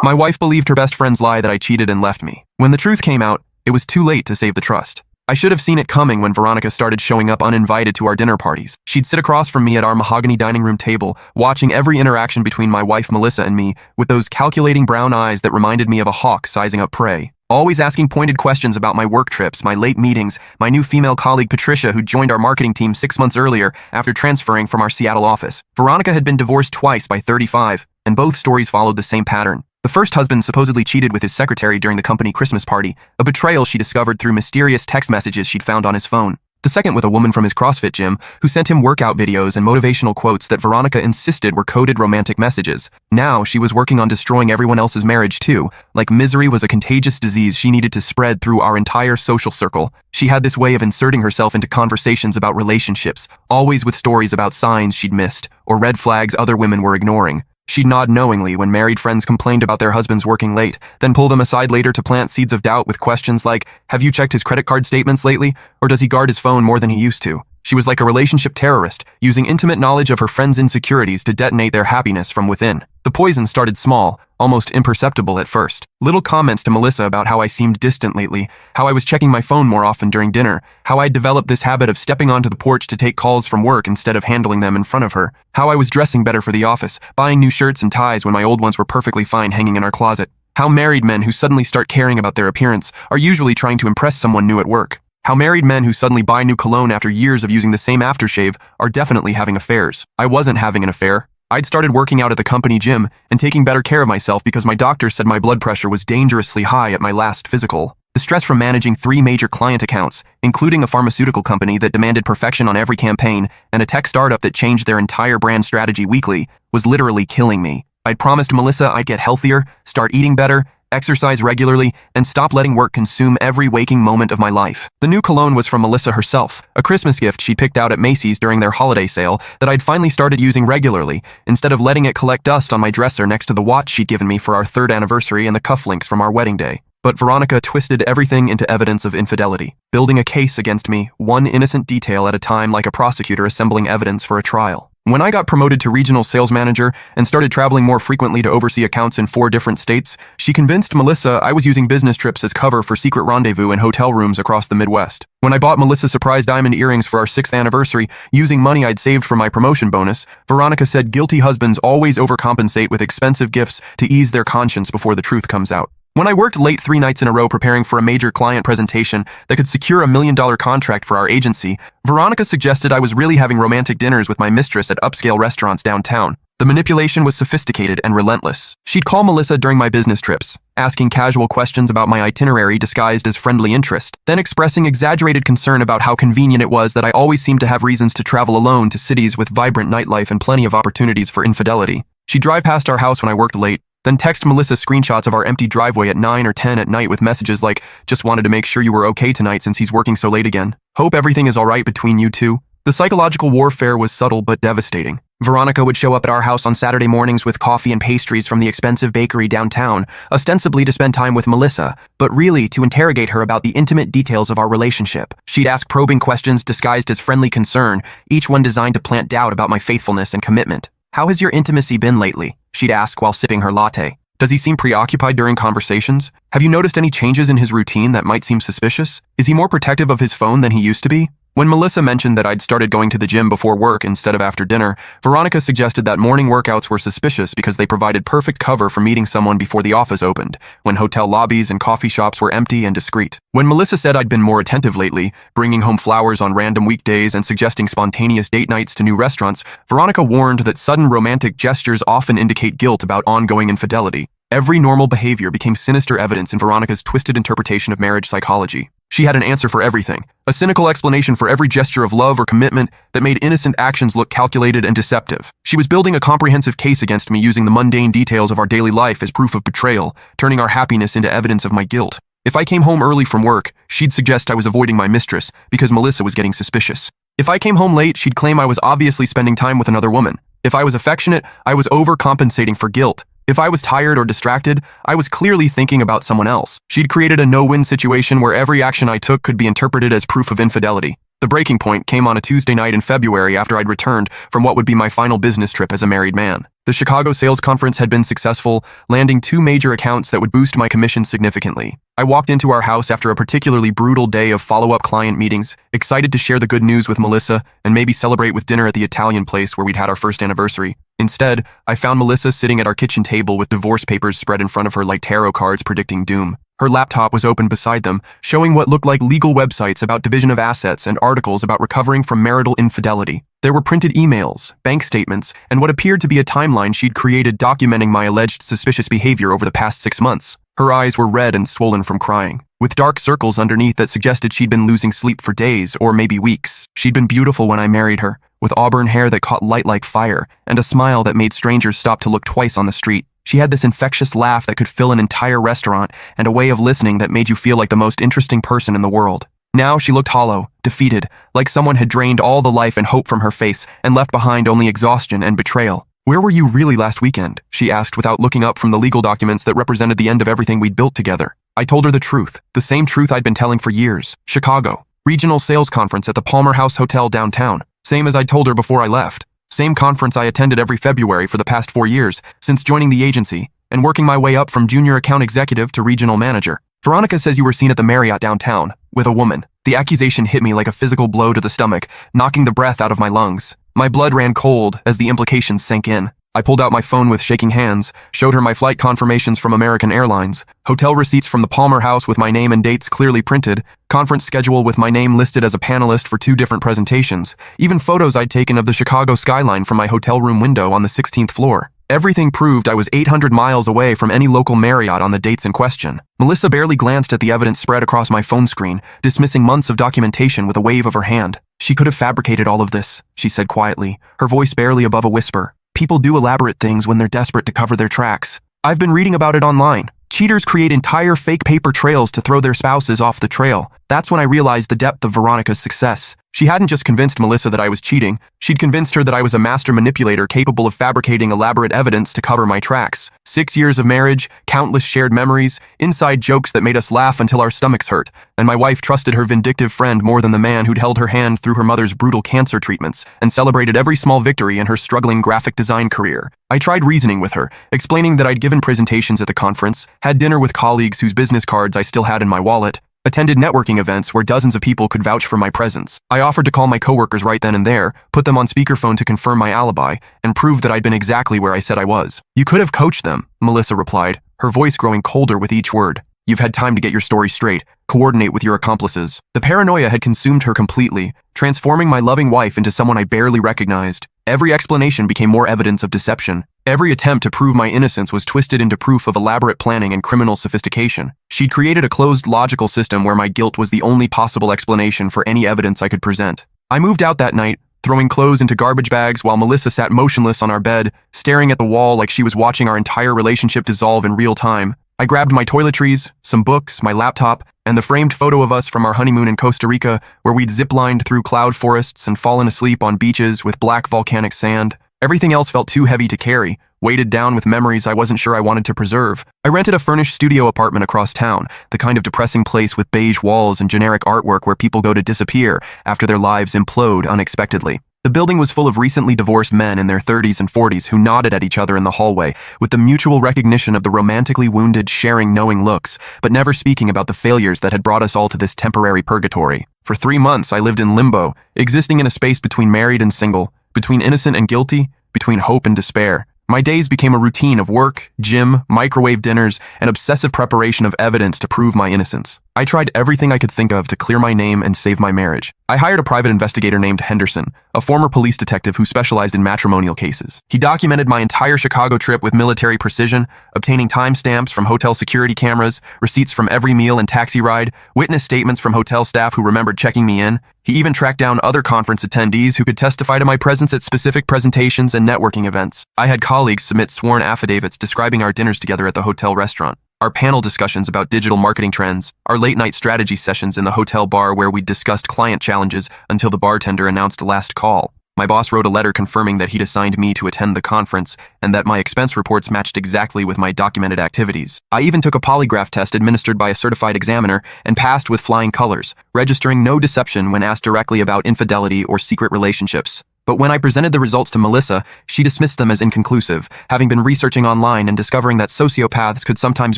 My wife believed her best friend's lie that I cheated and left me. When the truth came out, it was too late to save the trust. I should have seen it coming when Veronica started showing up uninvited to our dinner parties. She'd sit across from me at our mahogany dining room table, watching every interaction between my wife Melissa and me with those calculating brown eyes that reminded me of a hawk sizing up prey. Always asking pointed questions about my work trips, my late meetings, my new female colleague Patricia who joined our marketing team 6 months earlier after transferring from our Seattle office. Veronica had been divorced twice by 35, and both stories followed the same pattern. The first husband supposedly cheated with his secretary during the company Christmas party, a betrayal she discovered through mysterious text messages she'd found on his phone. The second with a woman from his CrossFit gym who sent him workout videos and motivational quotes that Veronica insisted were coded romantic messages. Now she was working on destroying everyone else's marriage too, like misery was a contagious disease she needed to spread through our entire social circle. She had this way of inserting herself into conversations about relationships, always with stories about signs she'd missed or red flags other women were ignoring. She'd nod knowingly when married friends complained about their husbands working late, then pull them aside later to plant seeds of doubt with questions like, have you checked his credit card statements lately? Or does he guard his phone more than he used to? She was like a relationship terrorist, using intimate knowledge of her friends' insecurities to detonate their happiness from within. The poison started small, almost imperceptible at first. Little comments to Melissa about how I seemed distant lately, how I was checking my phone more often during dinner, how I'd developed this habit of stepping onto the porch to take calls from work instead of handling them in front of her, how I was dressing better for the office, buying new shirts and ties when my old ones were perfectly fine hanging in our closet, how married men who suddenly start caring about their appearance are usually trying to impress someone new at work. How married men who suddenly buy new cologne after years of using the same aftershave are definitely having affairs. I wasn't having an affair. I'd started working out at the company gym and taking better care of myself because my doctor said my blood pressure was dangerously high at my last physical. The stress from managing 3 major client accounts, including a pharmaceutical company that demanded perfection on every campaign and a tech startup that changed their entire brand strategy weekly, was literally killing me. I'd promised Melissa I'd get healthier, start eating better, exercise regularly, and stop letting work consume every waking moment of my life. The new cologne was from Melissa herself, a Christmas gift she'd picked out at Macy's during their holiday sale that I'd finally started using regularly, instead of letting it collect dust on my dresser next to the watch she'd given me for our 3rd anniversary and the cufflinks from our wedding day. But Veronica twisted everything into evidence of infidelity, building a case against me, one innocent detail at a time like a prosecutor assembling evidence for a trial. When I got promoted to regional sales manager and started traveling more frequently to oversee accounts in 4 different states, she convinced Melissa I was using business trips as cover for secret rendezvous in hotel rooms across the Midwest. When I bought Melissa surprise diamond earrings for our 6th anniversary using money I'd saved from my promotion bonus, Veronica said guilty husbands always overcompensate with expensive gifts to ease their conscience before the truth comes out. When I worked late 3 nights in a row preparing for a major client presentation that could secure $1 million contract for our agency, Veronica suggested I was really having romantic dinners with my mistress at upscale restaurants downtown. The manipulation was sophisticated and relentless. She'd call Melissa during my business trips, asking casual questions about my itinerary disguised as friendly interest, then expressing exaggerated concern about how convenient it was that I always seemed to have reasons to travel alone to cities with vibrant nightlife and plenty of opportunities for infidelity. She'd drive past our house when I worked late, then text Melissa screenshots of our empty driveway at 9 or 10 at night with messages like, just wanted to make sure you were okay tonight since he's working so late again. Hope everything is alright between you two. The psychological warfare was subtle but devastating. Veronica would show up at our house on Saturday mornings with coffee and pastries from the expensive bakery downtown, ostensibly to spend time with Melissa, but really to interrogate her about the intimate details of our relationship. She'd ask probing questions disguised as friendly concern, each one designed to plant doubt about my faithfulness and commitment. How has your intimacy been lately? She'd ask while sipping her latte. Does he seem preoccupied during conversations? Have you noticed any changes in his routine that might seem suspicious? Is he more protective of his phone than he used to be? When Melissa mentioned that I'd started going to the gym before work instead of after dinner, Veronica suggested that morning workouts were suspicious because they provided perfect cover for meeting someone before the office opened, when hotel lobbies and coffee shops were empty and discreet. When Melissa said I'd been more attentive lately, bringing home flowers on random weekdays and suggesting spontaneous date nights to new restaurants, Veronica warned that sudden romantic gestures often indicate guilt about ongoing infidelity. Every normal behavior became sinister evidence in Veronica's twisted interpretation of marriage psychology. She had an answer for everything, a cynical explanation for every gesture of love or commitment that made innocent actions look calculated and deceptive. She was building a comprehensive case against me using the mundane details of our daily life as proof of betrayal, turning our happiness into evidence of my guilt. If I came home early from work, she'd suggest I was avoiding my mistress because Melissa was getting suspicious. If I came home late, she'd claim I was obviously spending time with another woman. If I was affectionate, I was overcompensating for guilt. If I was tired or distracted, I was clearly thinking about someone else. She'd created a no-win situation where every action I took could be interpreted as proof of infidelity. The breaking point came on a Tuesday night in February after I'd returned from what would be my final business trip as a married man. The Chicago sales conference had been successful, landing 2 major accounts that would boost my commission significantly. I walked into our house after a particularly brutal day of follow-up client meetings, excited to share the good news with Melissa and maybe celebrate with dinner at the Italian place where we'd had our first anniversary. Instead, I found Melissa sitting at our kitchen table with divorce papers spread in front of her like tarot cards predicting doom. Her laptop was open beside them, showing what looked like legal websites about division of assets and articles about recovering from marital infidelity. There were printed emails, bank statements, and what appeared to be a timeline she'd created documenting my alleged suspicious behavior over the past 6 months. Her eyes were red and swollen from crying, with dark circles underneath that suggested she'd been losing sleep for days or maybe weeks. She'd been beautiful when I married her, with auburn hair that caught light like fire and a smile that made strangers stop to look twice on the street. She had this infectious laugh that could fill an entire restaurant and a way of listening that made you feel like the most interesting person in the world. Now she looked hollow, defeated, like someone had drained all the life and hope from her face and left behind only exhaustion and betrayal. "Where were you really last weekend?" she asked without looking up from the legal documents that represented the end of everything we'd built together. I told her the truth, the same truth I'd been telling for years. Chicago. Regional sales conference at the Palmer House Hotel downtown. Same as I'd told her before I left. Same conference I attended every February for the past 4 years, since joining the agency, and working my way up from junior account executive to regional manager. "Veronica says you were seen at the Marriott downtown, with a woman." The accusation hit me like a physical blow to the stomach, knocking the breath out of my lungs. My blood ran cold as the implications sank in. I pulled out my phone with shaking hands, showed her my flight confirmations from American Airlines, hotel receipts from the Palmer House with my name and dates clearly printed, conference schedule with my name listed as a panelist for 2 different presentations, even photos I'd taken of the Chicago skyline from my hotel room window on the 16th floor. Everything proved I was 800 miles away from any local Marriott on the dates in question. Melissa barely glanced at the evidence spread across my phone screen, dismissing months of documentation with a wave of her hand. "She could have fabricated all of this," she said quietly, her voice barely above a whisper. "People do elaborate things when they're desperate to cover their tracks. I've been reading about it online. Cheaters create entire fake paper trails to throw their spouses off the trail. That's when I realized the depth of Veronica's success. She hadn't just convinced Melissa that I was cheating, she'd convinced her that I was a master manipulator capable of fabricating elaborate evidence to cover my tracks. 6 years of marriage, countless shared memories, inside jokes that made us laugh until our stomachs hurt, and my wife trusted her vindictive friend more than the man who'd held her hand through her mother's brutal cancer treatments and celebrated every small victory in her struggling graphic design career. I tried reasoning with her, explaining that I'd given presentations at the conference, had dinner with colleagues whose business cards I still had in my wallet, attended networking events where dozens of people could vouch for my presence. I offered to call my coworkers right then and there, put them on speakerphone to confirm my alibi, and prove that I'd been exactly where I said I was. "You could have coached them," Melissa replied, her voice growing colder with each word. "You've had time to get your story straight, coordinate with your accomplices." The paranoia had consumed her completely, transforming my loving wife into someone I barely recognized. Every explanation became more evidence of deception. Every attempt to prove my innocence was twisted into proof of elaborate planning and criminal sophistication. She'd created a closed logical system where my guilt was the only possible explanation for any evidence I could present. I moved out that night, throwing clothes into garbage bags while Melissa sat motionless on our bed, staring at the wall like she was watching our entire relationship dissolve in real time. I grabbed my toiletries, some books, my laptop, and the framed photo of us from our honeymoon in Costa Rica, where we'd ziplined through cloud forests and fallen asleep on beaches with black volcanic sand. Everything else felt too heavy to carry, weighted down with memories I wasn't sure I wanted to preserve. I rented a furnished studio apartment across town, the kind of depressing place with beige walls and generic artwork where people go to disappear after their lives implode unexpectedly. The building was full of recently divorced men in their 30s and 40s who nodded at each other in the hallway, with the mutual recognition of the romantically wounded sharing knowing looks, but never speaking about the failures that had brought us all to this temporary purgatory. For 3 months, I lived in limbo, existing in a space between married and single, between innocent and guilty, between hope and despair. My days became a routine of work, gym, microwave dinners, and obsessive preparation of evidence to prove my innocence. I tried everything I could think of to clear my name and save my marriage. I hired a private investigator named Henderson, a former police detective who specialized in matrimonial cases. He documented my entire Chicago trip with military precision, obtaining timestamps from hotel security cameras, receipts from every meal and taxi ride, witness statements from hotel staff who remembered checking me in. He even tracked down other conference attendees who could testify to my presence at specific presentations and networking events. I had colleagues submit sworn affidavits describing our dinners together at the hotel restaurant, our panel discussions about digital marketing trends, our late-night strategy sessions in the hotel bar where we discussed client challenges until the bartender announced last call. My boss wrote a letter confirming that he'd assigned me to attend the conference and that my expense reports matched exactly with my documented activities. I even took a polygraph test administered by a certified examiner and passed with flying colors, registering no deception when asked directly about infidelity or secret relationships. But when I presented the results to Melissa, she dismissed them as inconclusive, having been researching online and discovering that sociopaths could sometimes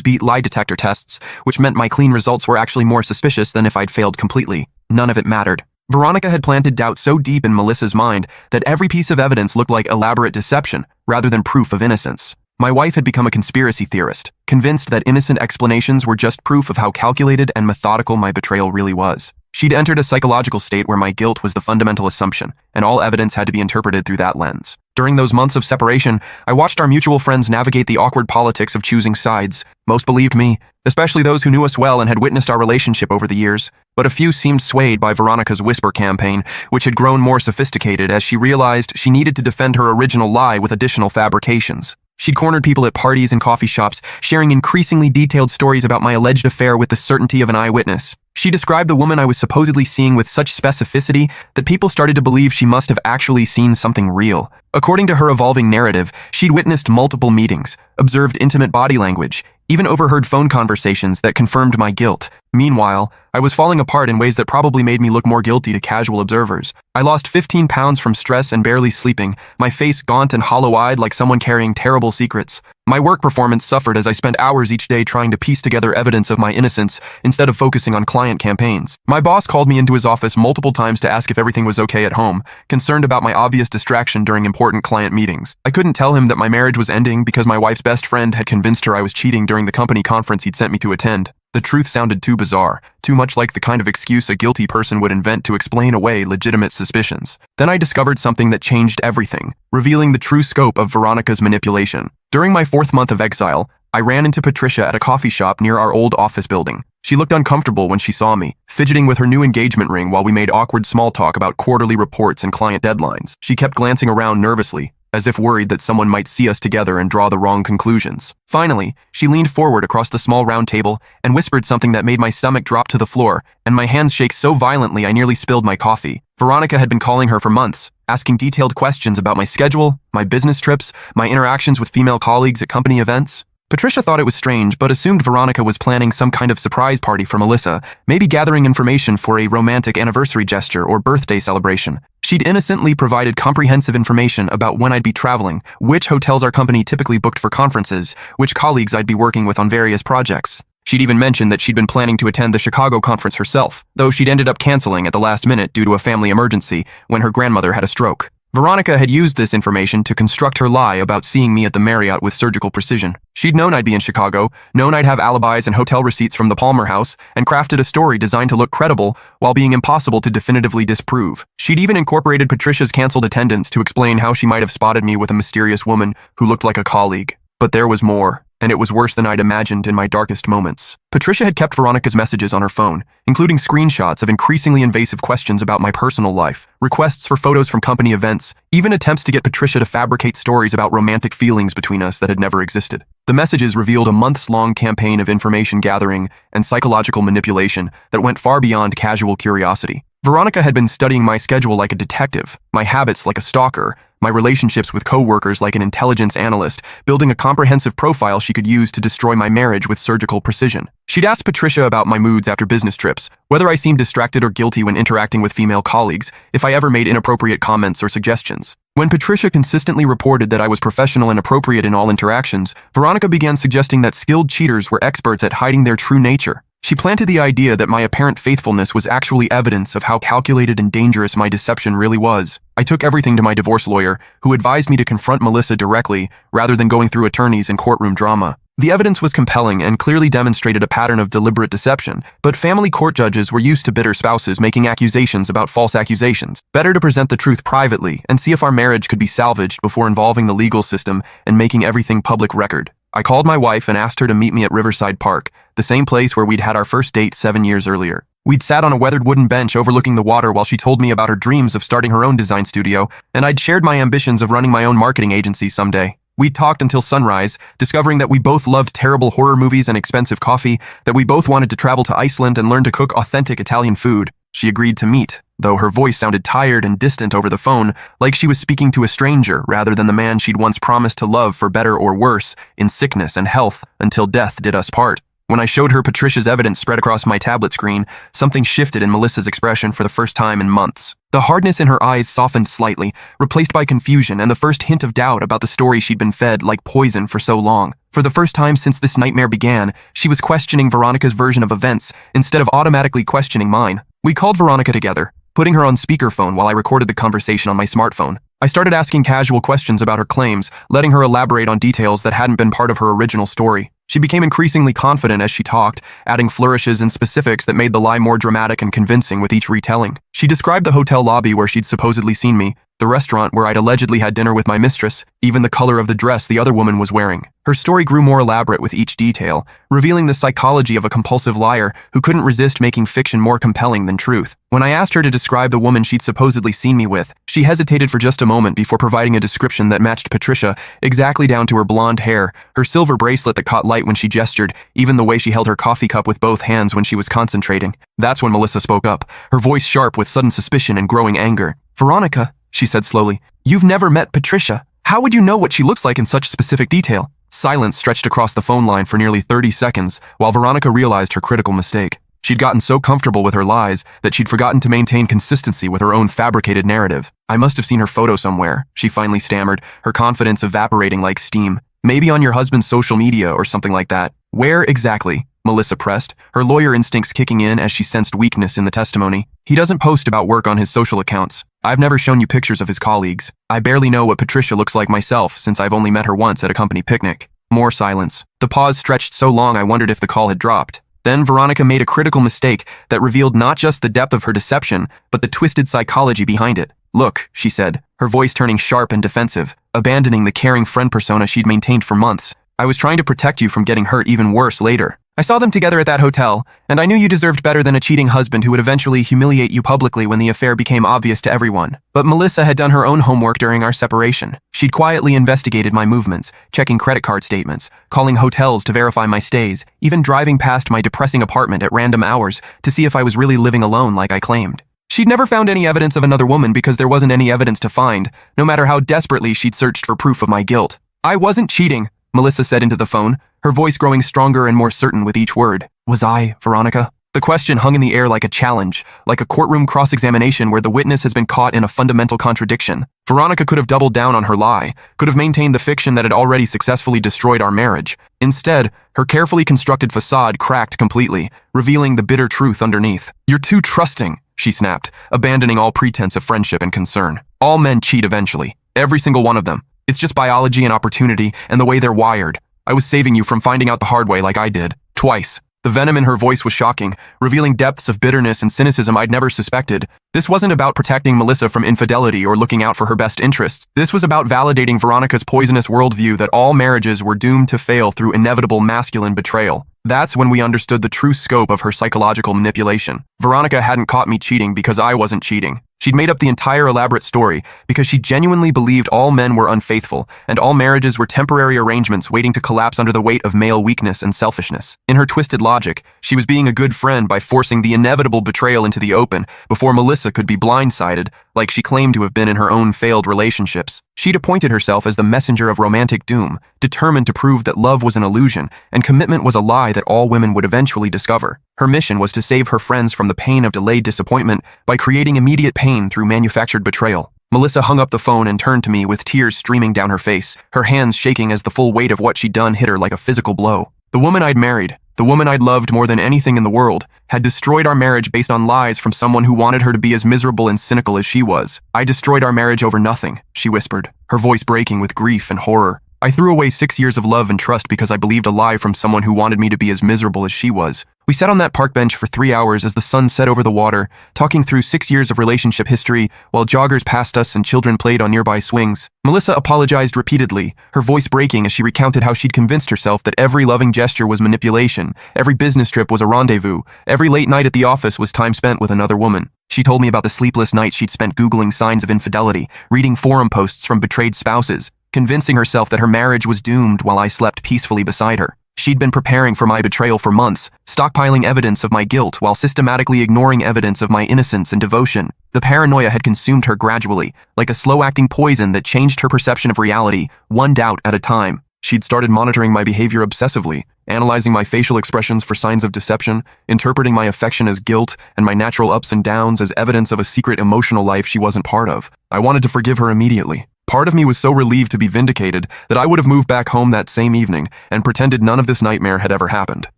beat lie detector tests, which meant my clean results were actually more suspicious than if I'd failed completely. None of it mattered. Veronica had planted doubt so deep in Melissa's mind that every piece of evidence looked like elaborate deception rather than proof of innocence. My wife had become a conspiracy theorist, convinced that innocent explanations were just proof of how calculated and methodical my betrayal really was. She'd entered a psychological state where my guilt was the fundamental assumption, and all evidence had to be interpreted through that lens. During those months of separation, I watched our mutual friends navigate the awkward politics of choosing sides. Most believed me, especially those who knew us well and had witnessed our relationship over the years. But a few seemed swayed by Veronica's whisper campaign, which had grown more sophisticated as she realized she needed to defend her original lie with additional fabrications. She'd cornered people at parties and coffee shops, sharing increasingly detailed stories about my alleged affair with the certainty of an eyewitness. She described the woman I was supposedly seeing with such specificity that people started to believe she must have actually seen something real. According to her evolving narrative, she'd witnessed multiple meetings, observed intimate body language, even overheard phone conversations that confirmed my guilt. Meanwhile, I was falling apart in ways that probably made me look more guilty to casual observers. I lost 15 pounds from stress and barely sleeping, my face gaunt and hollow-eyed like someone carrying terrible secrets. My work performance suffered as I spent hours each day trying to piece together evidence of my innocence instead of focusing on client campaigns. My boss called me into his office multiple times to ask if everything was okay at home, concerned about my obvious distraction during important client meetings. I couldn't tell him that my marriage was ending because my wife's best friend had convinced her I was cheating during the company conference he'd sent me to attend. The truth sounded too bizarre, too much like the kind of excuse a guilty person would invent to explain away legitimate suspicions. Then I discovered something that changed everything, revealing the true scope of Veronica's manipulation. During my 4th month of exile, I ran into Patricia at a coffee shop near our old office building. She looked uncomfortable when she saw me, fidgeting with her new engagement ring while we made awkward small talk about quarterly reports and client deadlines. She kept glancing around nervously, as if worried that someone might see us together and draw the wrong conclusions. Finally, she leaned forward across the small round table and whispered something that made my stomach drop to the floor and my hands shake so violently I nearly spilled my coffee. Veronica had been calling her for months, asking detailed questions about my schedule, my business trips, my interactions with female colleagues at company events. Patricia thought it was strange, but assumed Veronica was planning some kind of surprise party for Melissa, maybe gathering information for a romantic anniversary gesture or birthday celebration. She'd innocently provided comprehensive information about when I'd be traveling, which hotels our company typically booked for conferences, which colleagues I'd be working with on various projects. She'd even mentioned that she'd been planning to attend the Chicago conference herself, though she'd ended up canceling at the last minute due to a family emergency when her grandmother had a stroke. Veronica had used this information to construct her lie about seeing me at the Marriott with surgical precision. She'd known I'd be in Chicago, known I'd have alibis and hotel receipts from the Palmer House, and crafted a story designed to look credible while being impossible to definitively disprove. She'd even incorporated Patricia's canceled attendance to explain how she might have spotted me with a mysterious woman who looked like a colleague. But there was more, and it was worse than I'd imagined in my darkest moments. Patricia had kept Veronica's messages on her phone, including screenshots of increasingly invasive questions about my personal life, requests for photos from company events, even attempts to get Patricia to fabricate stories about romantic feelings between us that had never existed. The messages revealed a months-long campaign of information gathering and psychological manipulation that went far beyond casual curiosity. Veronica had been studying my schedule like a detective, my habits like a stalker, my relationships with co-workers like an intelligence analyst, building a comprehensive profile she could use to destroy my marriage with surgical precision. She'd asked Patricia about my moods after business trips, whether I seemed distracted or guilty when interacting with female colleagues, if I ever made inappropriate comments or suggestions. When Patricia consistently reported that I was professional and appropriate in all interactions, Veronica began suggesting that skilled cheaters were experts at hiding their true nature. She planted the idea that my apparent faithfulness was actually evidence of how calculated and dangerous my deception really was. I took everything to my divorce lawyer, who advised me to confront Melissa directly rather than going through attorneys and courtroom drama. The evidence was compelling and clearly demonstrated a pattern of deliberate deception, but family court judges were used to bitter spouses making accusations about false accusations. Better to present the truth privately and see if our marriage could be salvaged before involving the legal system and making everything public record. I called my wife and asked her to meet me at Riverside Park, the same place where we'd had our first date 7 years earlier. We'd sat on a weathered wooden bench overlooking the water while she told me about her dreams of starting her own design studio, and I'd shared my ambitions of running my own marketing agency someday. We'd talked until sunrise, discovering that we both loved terrible horror movies and expensive coffee, that we both wanted to travel to Iceland and learn to cook authentic Italian food. She agreed to meet, though her voice sounded tired and distant over the phone, like she was speaking to a stranger rather than the man she'd once promised to love for better or worse, in sickness and health, until death did us part. When I showed her Patricia's evidence spread across my tablet screen, something shifted in Melissa's expression for the first time in months. The hardness in her eyes softened slightly, replaced by confusion and the first hint of doubt about the story she'd been fed like poison for so long. For the first time since this nightmare began, she was questioning Veronica's version of events instead of automatically questioning mine. We called Veronica together, putting her on speakerphone while I recorded the conversation on my smartphone. I started asking casual questions about her claims, letting her elaborate on details that hadn't been part of her original story. She became increasingly confident as she talked, adding flourishes and specifics that made the lie more dramatic and convincing with each retelling. She described the hotel lobby where she'd supposedly seen me, the restaurant where I'd allegedly had dinner with my mistress, even the color of the dress the other woman was wearing. Her story grew more elaborate with each detail, revealing the psychology of a compulsive liar who couldn't resist making fiction more compelling than truth. When I asked her to describe the woman she'd supposedly seen me with, she hesitated for just a moment before providing a description that matched Patricia exactly down to her blonde hair, her silver bracelet that caught light when she gestured, even the way she held her coffee cup with both hands when she was concentrating. That's when Melissa spoke up, her voice sharp with sudden suspicion and growing anger. "Veronica," she said slowly, "you've never met Patricia. How would you know what she looks like in such specific detail?" Silence stretched across the phone line for nearly 30 seconds while Veronica realized her critical mistake. She'd gotten so comfortable with her lies that she'd forgotten to maintain consistency with her own fabricated narrative. "I must have seen her photo somewhere," she finally stammered, her confidence evaporating like steam. "Maybe on your husband's social media or something like that." "Where exactly?" Melissa pressed, her lawyer instincts kicking in as she sensed weakness in the testimony. "He doesn't post about work on his social accounts. I've never shown you pictures of his colleagues. I barely know what Patricia looks like myself since I've only met her once at a company picnic." More silence. The pause stretched so long I wondered if the call had dropped. Then Veronica made a critical mistake that revealed not just the depth of her deception, but the twisted psychology behind it. "Look," she said, her voice turning sharp and defensive, abandoning the caring friend persona she'd maintained for months. "I was trying to protect you from getting hurt even worse later. I saw them together at that hotel, and I knew you deserved better than a cheating husband who would eventually humiliate you publicly when the affair became obvious to everyone. But Melissa had done her own homework during our separation. She'd quietly investigated my movements, checking credit card statements, calling hotels to verify my stays, even driving past my depressing apartment at random hours to see if I was really living alone like I claimed. She'd never found any evidence of another woman because there wasn't any evidence to find, no matter how desperately she'd searched for proof of my guilt. I wasn't cheating," Melissa said into the phone, her voice growing stronger and more certain with each word. "Was I, Veronica?" The question hung in the air like a challenge, like a courtroom cross-examination where the witness has been caught in a fundamental contradiction. Veronica could have doubled down on her lie, could have maintained the fiction that had already successfully destroyed our marriage. Instead, her carefully constructed facade cracked completely, revealing the bitter truth underneath. "You're too trusting," she snapped, abandoning all pretense of friendship and concern. "All men cheat eventually. Every single one of them. It's just biology and opportunity and the way they're wired. I was saving you from finding out the hard way like I did. Twice." The venom in her voice was shocking, revealing depths of bitterness and cynicism I'd never suspected. This wasn't about protecting Melissa from infidelity or looking out for her best interests. This was about validating Veronica's poisonous worldview that all marriages were doomed to fail through inevitable masculine betrayal. That's when we understood the true scope of her psychological manipulation. Veronica hadn't caught me cheating because I wasn't cheating. She'd made up the entire elaborate story because she genuinely believed all men were unfaithful and all marriages were temporary arrangements waiting to collapse under the weight of male weakness and selfishness. In her twisted logic, she was being a good friend by forcing the inevitable betrayal into the open before Melissa could be blindsided, like she claimed to have been in her own failed relationships. She'd appointed herself as the messenger of romantic doom, determined to prove that love was an illusion and commitment was a lie that all women would eventually discover. Her mission was to save her friends from the pain of delayed disappointment by creating immediate pain through manufactured betrayal. Melissa hung up the phone and turned to me with tears streaming down her face, her hands shaking as the full weight of what she'd done hit her like a physical blow. The woman I'd married, the woman I'd loved more than anything in the world, had destroyed our marriage based on lies from someone who wanted her to be as miserable and cynical as she was. "I destroyed our marriage over nothing," she whispered, her voice breaking with grief and horror. "I threw away 6 years of love and trust because I believed a lie from someone who wanted me to be as miserable as she was." We sat on that park bench for 3 hours as the sun set over the water, talking through 6 years of relationship history while joggers passed us and children played on nearby swings. Melissa apologized repeatedly, her voice breaking as she recounted how she'd convinced herself that every loving gesture was manipulation, every business trip was a rendezvous, every late night at the office was time spent with another woman. She told me about the sleepless nights she'd spent Googling signs of infidelity, reading forum posts from betrayed spouses, convincing herself that her marriage was doomed while I slept peacefully beside her. She'd been preparing for my betrayal for months, stockpiling evidence of my guilt while systematically ignoring evidence of my innocence and devotion. The paranoia had consumed her gradually, like a slow-acting poison that changed her perception of reality, one doubt at a time. She'd started monitoring my behavior obsessively, analyzing my facial expressions for signs of deception, interpreting my affection as guilt, and my natural ups and downs as evidence of a secret emotional life she wasn't part of. I wanted to forgive her immediately. Part of me was so relieved to be vindicated that I would have moved back home that same evening and pretended none of this nightmare had ever happened.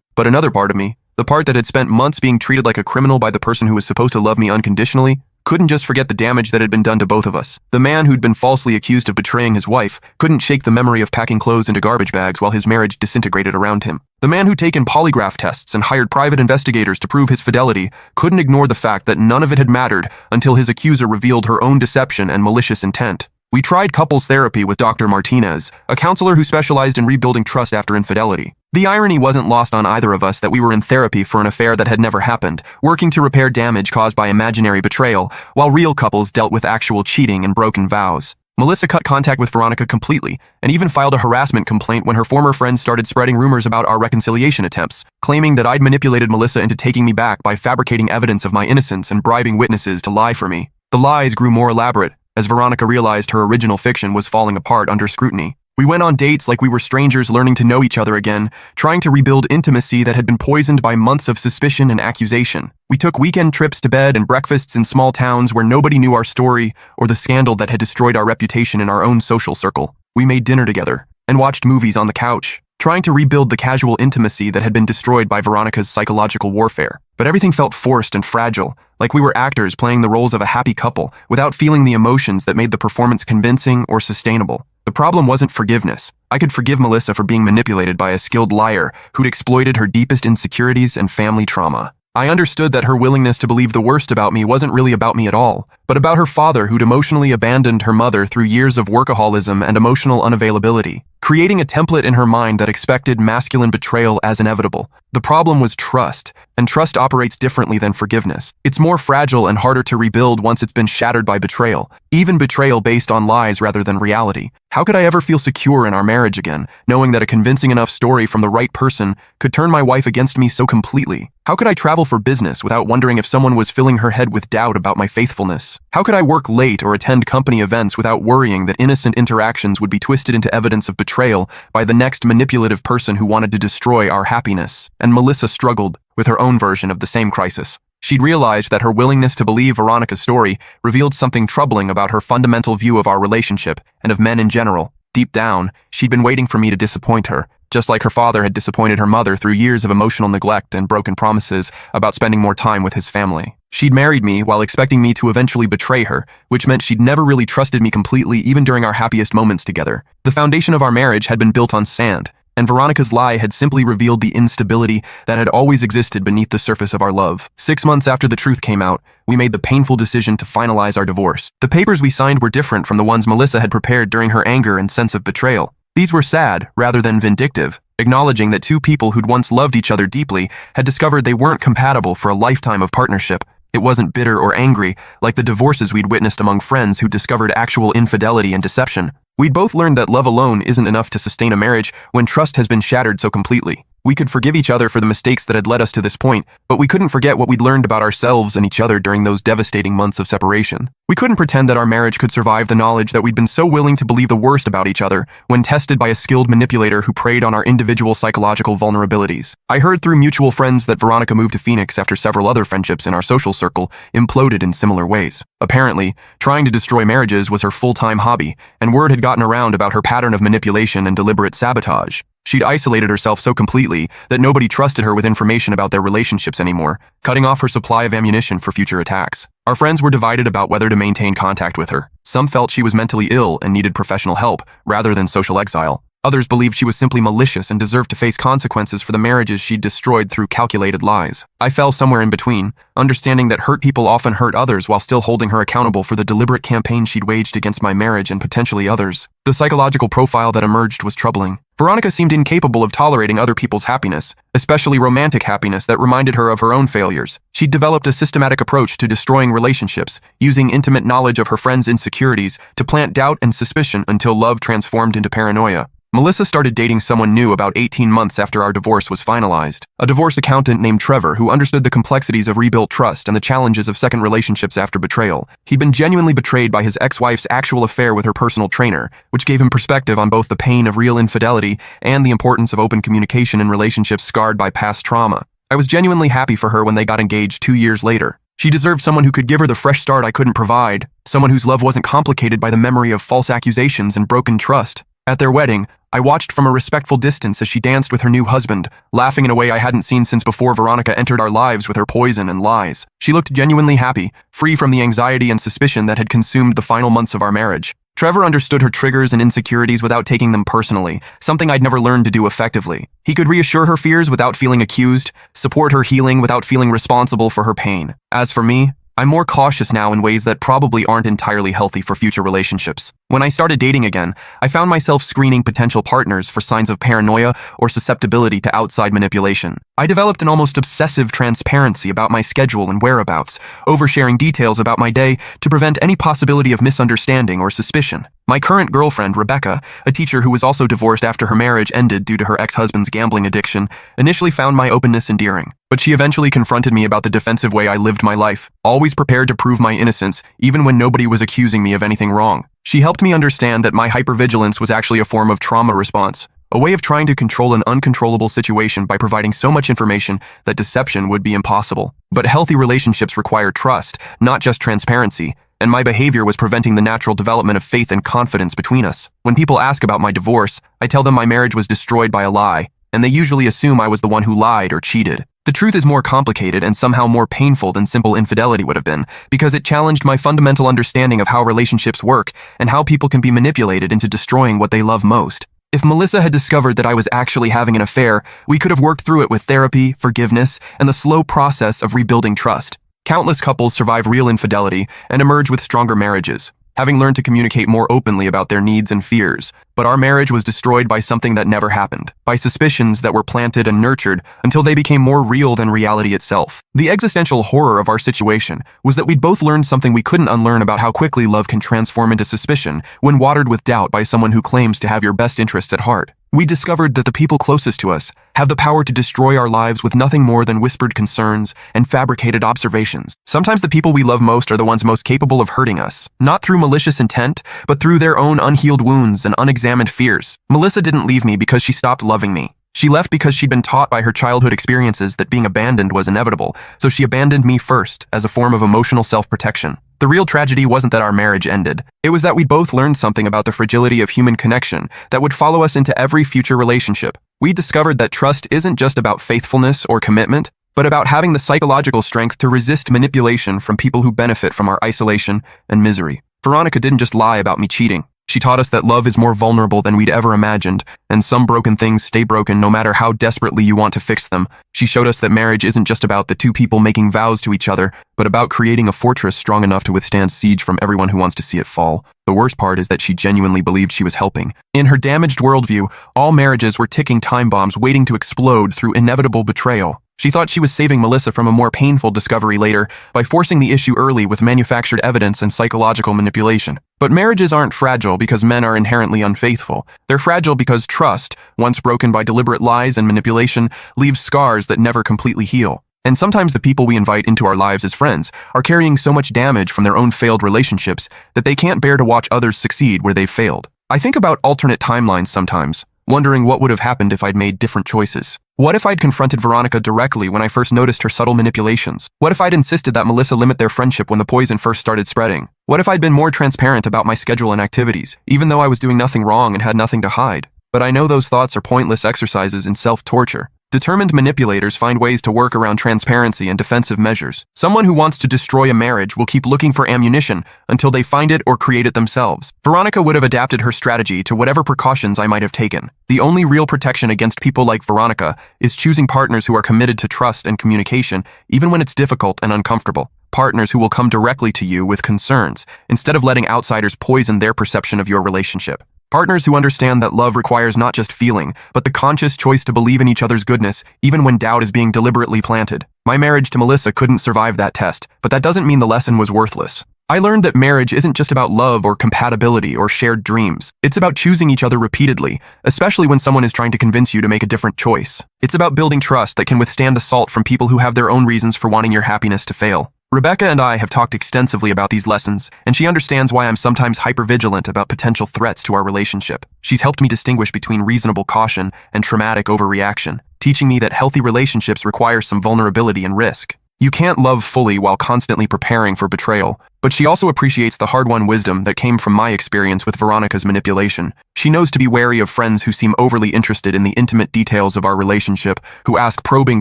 But another part of me, the part that had spent months being treated like a criminal by the person who was supposed to love me unconditionally, couldn't just forget the damage that had been done to both of us. The man who'd been falsely accused of betraying his wife couldn't shake the memory of packing clothes into garbage bags while his marriage disintegrated around him. The man who'd taken polygraph tests and hired private investigators to prove his fidelity couldn't ignore the fact that none of it had mattered until his accuser revealed her own deception and malicious intent. We tried couples therapy with Dr. Martinez, a counselor who specialized in rebuilding trust after infidelity. The irony wasn't lost on either of us that we were in therapy for an affair that had never happened, working to repair damage caused by imaginary betrayal, while real couples dealt with actual cheating and broken vows. Melissa cut contact with Veronica completely, and even filed a harassment complaint when her former friends started spreading rumors about our reconciliation attempts, claiming that I'd manipulated Melissa into taking me back by fabricating evidence of my innocence and bribing witnesses to lie for me. The lies grew more elaborate, as Veronica realized her original fiction was falling apart under scrutiny. We went on dates like we were strangers learning to know each other again, trying to rebuild intimacy that had been poisoned by months of suspicion and accusation. We took weekend trips to bed and breakfasts in small towns where nobody knew our story or the scandal that had destroyed our reputation in our own social circle. We made dinner together and watched movies on the couch, trying to rebuild the casual intimacy that had been destroyed by Veronica's psychological warfare. But everything felt forced and fragile, like we were actors playing the roles of a happy couple without feeling the emotions that made the performance convincing or sustainable. The problem wasn't forgiveness. I could forgive Melissa for being manipulated by a skilled liar who'd exploited her deepest insecurities and family trauma. I understood that her willingness to believe the worst about me wasn't really about me at all, but about her father who'd emotionally abandoned her mother through years of workaholism and emotional unavailability, creating a template in her mind that expected masculine betrayal as inevitable. The problem was trust, and trust operates differently than forgiveness. It's more fragile and harder to rebuild once it's been shattered by betrayal, even betrayal based on lies rather than reality. How could I ever feel secure in our marriage again, knowing that a convincing enough story from the right person could turn my wife against me so completely? How could I travel for business without wondering if someone was filling her head with doubt about my faithfulness? How could I work late or attend company events without worrying that innocent interactions would be twisted into evidence of betrayal by the next manipulative person who wanted to destroy our happiness? And Melissa struggled with her own version of the same crisis. She'd realized that her willingness to believe Veronica's story revealed something troubling about her fundamental view of our relationship and of men in general. Deep down, she'd been waiting for me to disappoint her, just like her father had disappointed her mother through years of emotional neglect and broken promises about spending more time with his family. She'd married me while expecting me to eventually betray her, which meant she'd never really trusted me completely even during our happiest moments together. The foundation of our marriage had been built on sand, and Veronica's lie had simply revealed the instability that had always existed beneath the surface of our love. 6 months after the truth came out, we made the painful decision to finalize our divorce. The papers we signed were different from the ones Melissa had prepared during her anger and sense of betrayal. These were sad, rather than vindictive, acknowledging that two people who'd once loved each other deeply had discovered they weren't compatible for a lifetime of partnership. It wasn't bitter or angry, like the divorces we'd witnessed among friends who discovered actual infidelity and deception. We'd both learned that love alone isn't enough to sustain a marriage when trust has been shattered so completely. We could forgive each other for the mistakes that had led us to this point, but we couldn't forget what we'd learned about ourselves and each other during those devastating months of separation. We couldn't pretend that our marriage could survive the knowledge that we'd been so willing to believe the worst about each other when tested by a skilled manipulator who preyed on our individual psychological vulnerabilities. I heard through mutual friends that Veronica moved to Phoenix after several other friendships in our social circle imploded in similar ways. Apparently, trying to destroy marriages was her full-time hobby, and word had gotten around about her pattern of manipulation and deliberate sabotage. She'd isolated herself so completely that nobody trusted her with information about their relationships anymore, cutting off her supply of ammunition for future attacks. Our friends were divided about whether to maintain contact with her. Some felt she was mentally ill and needed professional help, rather than social exile. Others believed she was simply malicious and deserved to face consequences for the marriages she'd destroyed through calculated lies. I fell somewhere in between, understanding that hurt people often hurt others while still holding her accountable for the deliberate campaign she'd waged against my marriage and potentially others. The psychological profile that emerged was troubling. Veronica seemed incapable of tolerating other people's happiness, especially romantic happiness that reminded her of her own failures. She'd developed a systematic approach to destroying relationships, using intimate knowledge of her friends' insecurities to plant doubt and suspicion until love transformed into paranoia. Melissa started dating someone new about 18 months after our divorce was finalized. A divorce accountant named Trevor who understood the complexities of rebuilt trust and the challenges of second relationships after betrayal. He'd been genuinely betrayed by his ex-wife's actual affair with her personal trainer, which gave him perspective on both the pain of real infidelity and the importance of open communication in relationships scarred by past trauma. I was genuinely happy for her when they got engaged 2 years later. She deserved someone who could give her the fresh start I couldn't provide, someone whose love wasn't complicated by the memory of false accusations and broken trust. At their wedding, I watched from a respectful distance as she danced with her new husband, laughing in a way I hadn't seen since before Veronica entered our lives with her poison and lies. She looked genuinely happy, free from the anxiety and suspicion that had consumed the final months of our marriage. Trevor understood her triggers and insecurities without taking them personally, something I'd never learned to do effectively. He could reassure her fears without feeling accused, support her healing without feeling responsible for her pain. As for me, I'm more cautious now in ways that probably aren't entirely healthy for future relationships. When I started dating again, I found myself screening potential partners for signs of paranoia or susceptibility to outside manipulation. I developed an almost obsessive transparency about my schedule and whereabouts, oversharing details about my day to prevent any possibility of misunderstanding or suspicion. My current girlfriend, Rebecca, a teacher who was also divorced after her marriage ended due to her ex-husband's gambling addiction, initially found my openness endearing. But she eventually confronted me about the defensive way I lived my life, always prepared to prove my innocence, even when nobody was accusing me of anything wrong. She helped me understand that my hypervigilance was actually a form of trauma response, a way of trying to control an uncontrollable situation by providing so much information that deception would be impossible. But healthy relationships require trust, not just transparency, and my behavior was preventing the natural development of faith and confidence between us. When people ask about my divorce, I tell them my marriage was destroyed by a lie, and they usually assume I was the one who lied or cheated. The truth is more complicated and somehow more painful than simple infidelity would have been, because it challenged my fundamental understanding of how relationships work and how people can be manipulated into destroying what they love most. If Melissa had discovered that I was actually having an affair, we could have worked through it with therapy, forgiveness, and the slow process of rebuilding trust. Countless couples survive real infidelity and emerge with stronger marriages, having learned to communicate more openly about their needs and fears. But our marriage was destroyed by something that never happened, by suspicions that were planted and nurtured until they became more real than reality itself. The existential horror of our situation was that we'd both learned something we couldn't unlearn about how quickly love can transform into suspicion when watered with doubt by someone who claims to have your best interests at heart. We discovered that the people closest to us have the power to destroy our lives with nothing more than whispered concerns and fabricated observations. Sometimes the people we love most are the ones most capable of hurting us, not through malicious intent, but through their own unhealed wounds and unexamined fears. Melissa didn't leave me because she stopped loving me. She left because she'd been taught by her childhood experiences that being abandoned was inevitable, so she abandoned me first as a form of emotional self-protection. The real tragedy wasn't that our marriage ended. It was that we both learned something about the fragility of human connection that would follow us into every future relationship. We discovered that trust isn't just about faithfulness or commitment, but about having the psychological strength to resist manipulation from people who benefit from our isolation and misery. Veronica didn't just lie about me cheating. She taught us that love is more vulnerable than we'd ever imagined, and some broken things stay broken no matter how desperately you want to fix them. She showed us that marriage isn't just about the two people making vows to each other, but about creating a fortress strong enough to withstand siege from everyone who wants to see it fall. The worst part is that she genuinely believed she was helping. In her damaged worldview, all marriages were ticking time bombs waiting to explode through inevitable betrayal. She thought she was saving Melissa from a more painful discovery later by forcing the issue early with manufactured evidence and psychological manipulation. But marriages aren't fragile because men are inherently unfaithful. They're fragile because trust, once broken by deliberate lies and manipulation, leaves scars that never completely heal. And sometimes the people we invite into our lives as friends are carrying so much damage from their own failed relationships that they can't bear to watch others succeed where they've failed. I think about alternate timelines sometimes, wondering what would have happened if I'd made different choices. What if I'd confronted Veronica directly when I first noticed her subtle manipulations? What if I'd insisted that Melissa limit their friendship when the poison first started spreading? What if I'd been more transparent about my schedule and activities, even though I was doing nothing wrong and had nothing to hide? But I know those thoughts are pointless exercises in self-torture. Determined manipulators find ways to work around transparency and defensive measures. Someone who wants to destroy a marriage will keep looking for ammunition until they find it or create it themselves. Veronica would have adapted her strategy to whatever precautions I might have taken. The only real protection against people like Veronica is choosing partners who are committed to trust and communication, even when it's difficult and uncomfortable. Partners who will come directly to you with concerns, instead of letting outsiders poison their perception of your relationship. Partners who understand that love requires not just feeling, but the conscious choice to believe in each other's goodness, even when doubt is being deliberately planted. My marriage to Melissa couldn't survive that test, but that doesn't mean the lesson was worthless. I learned that marriage isn't just about love or compatibility or shared dreams. It's about choosing each other repeatedly, especially when someone is trying to convince you to make a different choice. It's about building trust that can withstand assault from people who have their own reasons for wanting your happiness to fail. Rebecca and I have talked extensively about these lessons, and she understands why I'm sometimes hypervigilant about potential threats to our relationship. She's helped me distinguish between reasonable caution and traumatic overreaction, teaching me that healthy relationships require some vulnerability and risk. You can't love fully while constantly preparing for betrayal, but she also appreciates the hard-won wisdom that came from my experience with Veronica's manipulation. She knows to be wary of friends who seem overly interested in the intimate details of our relationship, who ask probing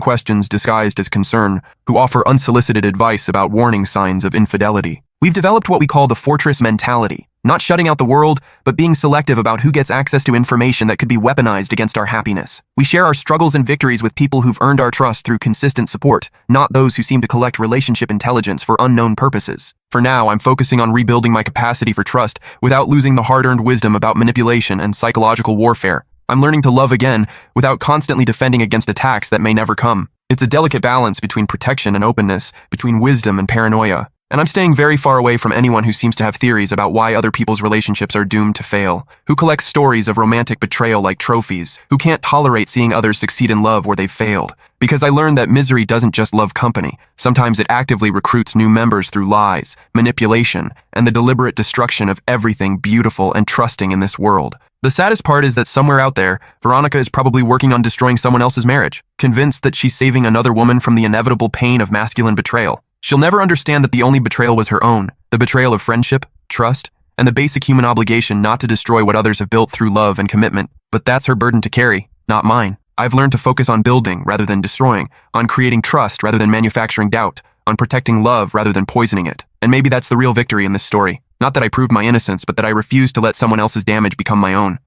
questions disguised as concern, who offer unsolicited advice about warning signs of infidelity. We've developed what we call the fortress mentality, not shutting out the world, but being selective about who gets access to information that could be weaponized against our happiness. We share our struggles and victories with people who've earned our trust through consistent support, not those who seem to collect relationship intelligence for unknown purposes. For now, I'm focusing on rebuilding my capacity for trust without losing the hard-earned wisdom about manipulation and psychological warfare. I'm learning to love again without constantly defending against attacks that may never come. It's a delicate balance between protection and openness, between wisdom and paranoia. And I'm staying very far away from anyone who seems to have theories about why other people's relationships are doomed to fail, who collects stories of romantic betrayal like trophies, who can't tolerate seeing others succeed in love where they've failed. Because I learned that misery doesn't just love company. Sometimes it actively recruits new members through lies, manipulation, and the deliberate destruction of everything beautiful and trusting in this world. The saddest part is that somewhere out there, Veronica is probably working on destroying someone else's marriage, convinced that she's saving another woman from the inevitable pain of masculine betrayal. She'll never understand that the only betrayal was her own, the betrayal of friendship, trust, and the basic human obligation not to destroy what others have built through love and commitment. But that's her burden to carry, not mine. I've learned to focus on building rather than destroying, on creating trust rather than manufacturing doubt, on protecting love rather than poisoning it. And maybe that's the real victory in this story. Not that I proved my innocence, but that I refused to let someone else's damage become my own.